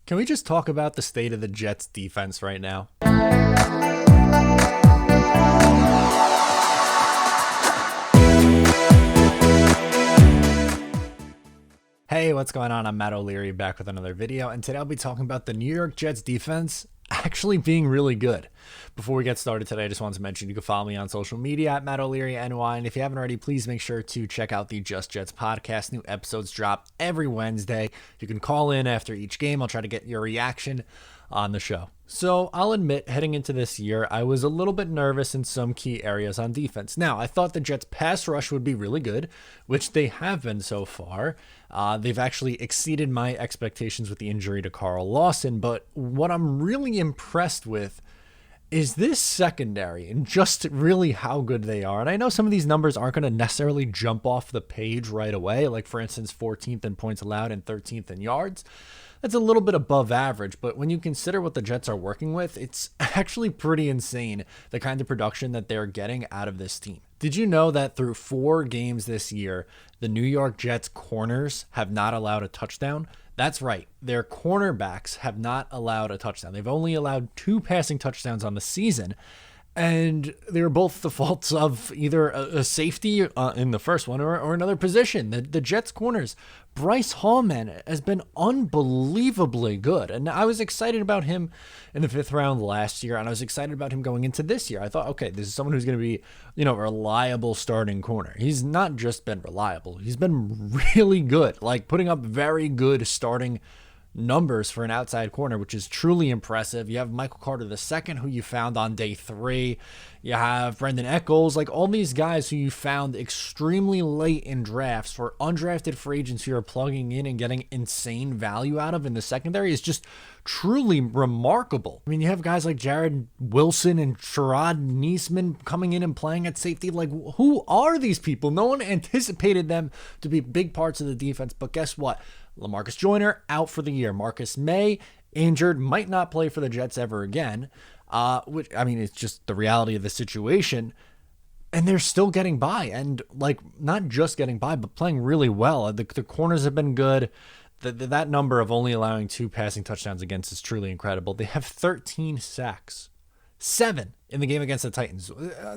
Can we just talk about the state of the Jets defense right now? Hey, what's going on? I'm Matt O'Leary back with another video, and today I'll be talking about the New York Jets defense actually being really good. Before we get started today, I just wanted to mention you can follow me on social media at Matt O'Leary NY, and if you haven't already, please make sure to check out the Just Jets podcast. New episodes drop every Wednesday. You can call in after each game. I'll try to get your reaction on the show. So I'll admit, heading into this year, I was a little bit nervous in some key areas on defense. Now, I thought the Jets' pass rush would be really good, which they have been so far. They've actually exceeded my expectations with the injury to Carl Lawson, but what I'm really impressed with is this secondary and just really how good they are. And I know some of these numbers aren't going to necessarily jump off the page right away, like for instance, 14th in points allowed and 13th in yards. That's a little bit above average, but when you consider what the Jets are working with, it's actually pretty insane, the kind of production that they're getting out of this team. Did you know that through 4 games this year, the New York Jets corners have not allowed a touchdown? That's right. Their cornerbacks have not allowed a touchdown. They've only allowed 2 passing touchdowns on the season. And they were both the faults of either a safety in the first one or another position. The Jets corners, Bryce Hallman has been unbelievably good. And I was excited about him in the 5th round last year, and I was excited about him going into this year. I thought, okay, this is someone who's going to be, a reliable starting corner. He's not just been reliable. He's been really good, like putting up very good starting numbers for an outside corner, which is truly impressive. You have Michael Carter II, who you found on day 3. You have Brendan Eccles, like all these guys who you found extremely late in drafts for undrafted free agents who are plugging in and getting insane value out of in the secondary is just truly remarkable. I mean, you have guys like Jared Wilson and Sherrod Niesman coming in and playing at safety. Like, who are these people? No one anticipated them to be big parts of the defense, but guess what? LaMarcus Joyner out for the year. Marcus May injured, might not play for the Jets ever again. Which, I mean, it's just the reality of the situation. And they're still getting by, and like not just getting by, but playing really well. The corners have been good. That number of only allowing 2 passing touchdowns against is truly incredible. They have 13 sacks. 7 in the game against the Titans.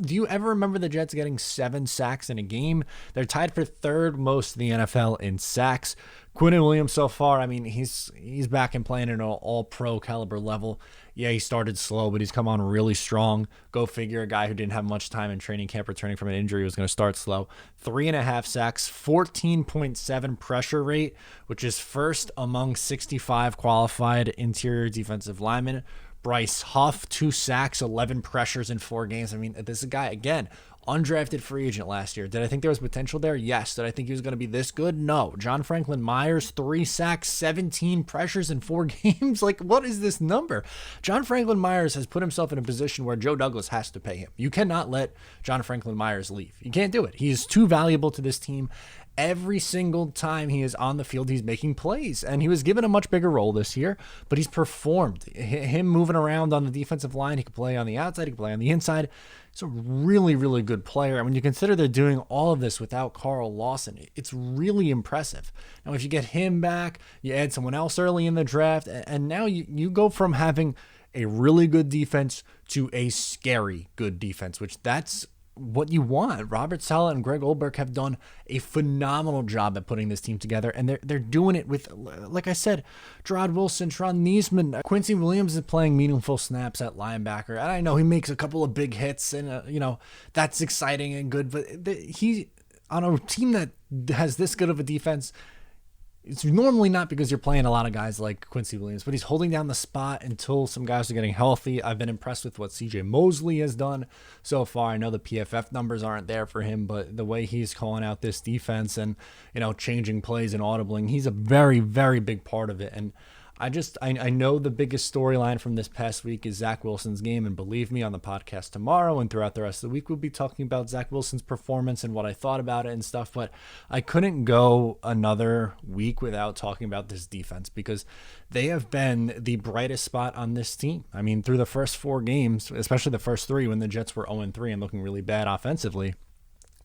Do you ever remember the Jets getting 7 sacks in a game? They're tied for 3rd most in the NFL in sacks. Quinnen Williams so far, I mean, he's back and playing at an all-pro caliber level. Yeah, he started slow, but he's come on really strong. Go figure, a guy who didn't have much time in training camp returning from an injury was going to start slow. 3.5 sacks, 14.7 pressure rate, which is first among 65 qualified interior defensive linemen. Bryce Huff, 2 sacks, 11 pressures in 4 games. I mean, this is a guy, again, undrafted free agent last year. Did I think there was potential there? Yes. Did I think he was going to be this good? No. John Franklin Myers, 3 sacks, 17 pressures in 4 games. Like, what is this number? John Franklin Myers has put himself in a position where Joe Douglas has to pay him. You cannot let John Franklin Myers leave. You can't do it. He is too valuable to this team. Every single time he is on the field, he's making plays, and he was given a much bigger role this year, but he's performed. Him moving around on the defensive line, he can play on the outside, he can play on the inside. He's a really, really good player. And when you consider they're doing all of this without Carl Lawson, it's really impressive. Now, if you get him back, you add someone else early in the draft, and now you go from having a really good defense to a scary good defense, which that's what you want. Robert Saleh and Greg Olberg have done a phenomenal job at putting this team together, and they're doing it with, like I said, Gerard Wilson, Sherrod Niesman, Quincy Williams is playing meaningful snaps at linebacker, and I know he makes a couple of big hits, and that's exciting and good, but he on a team that has this good of a defense. It's normally not because you're playing a lot of guys like Quincy Williams, but he's holding down the spot until some guys are getting healthy. I've been impressed with what CJ Mosley has done so far. I know the PFF numbers aren't there for him, but the way he's calling out this defense and, changing plays and audibling, he's a very, very big part of it. And I know the biggest storyline from this past week is Zach Wilson's game, and believe me, on the podcast tomorrow and throughout the rest of the week, we'll be talking about Zach Wilson's performance and what I thought about it and stuff, but I couldn't go another week without talking about this defense because they have been the brightest spot on this team. I mean, through the first 4 games, especially the first 3 when the Jets were 0-3 and looking really bad offensively,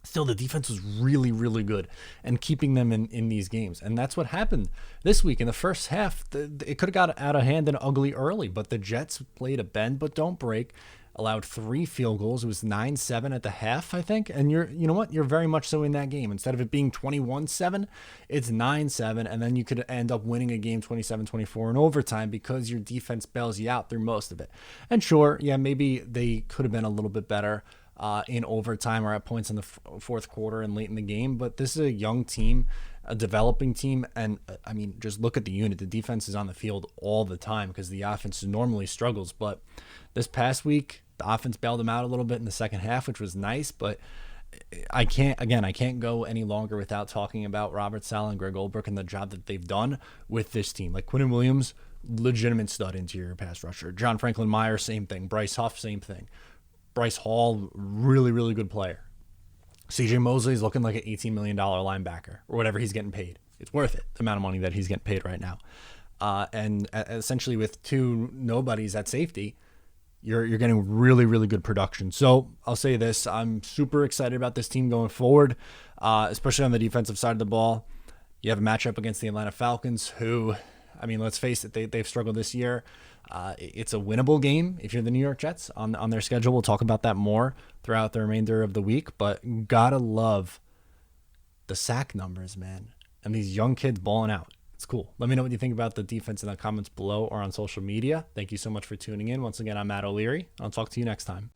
still the defense was really, really good and keeping them in these games. And that's what happened this week. In the first half, it could have got out of hand and ugly early, but the Jets played a bend but don't break, allowed 3 field goals. It was 9-7 at the half, I think. And you know what? You're very much so in that game. Instead of it being 21-7, it's 9-7. And then you could end up winning a game 27-24 in overtime because your defense bails you out through most of it. And sure, yeah, maybe they could have been a little bit better in overtime or at points in the fourth quarter and late in the game. But this is a young team, a developing team. And I mean, just look at the unit. The defense is on the field all the time because the offense normally struggles. But this past week, the offense bailed them out a little bit in the second half, which was nice. But I can't go any longer without talking about Robert Saleh and Greg Olbrich and the job that they've done with this team. Like Quinnen Williams, legitimate stud interior pass rusher. John Franklin Myers, same thing. Bryce Huff, same thing. Bryce Hall, really, really good player. CJ Mosley is looking like an $18 million linebacker or whatever he's getting paid. It's worth it, the amount of money that he's getting paid right now. And essentially with 2 nobodies at safety, you're getting really, really good production. So I'll say this, I'm super excited about this team going forward, especially on the defensive side of the ball. You have a matchup against the Atlanta Falcons who, I mean, let's face it, they've struggled this year. It's a winnable game if you're the New York Jets on their schedule. We'll talk about that more throughout the remainder of the week, but gotta love the sack numbers, man. And these young kids balling out. It's cool. Let me know what you think about the defense in the comments below or on social media. Thank you so much for tuning in. Once again, I'm Matt O'Leary. I'll talk to you next time.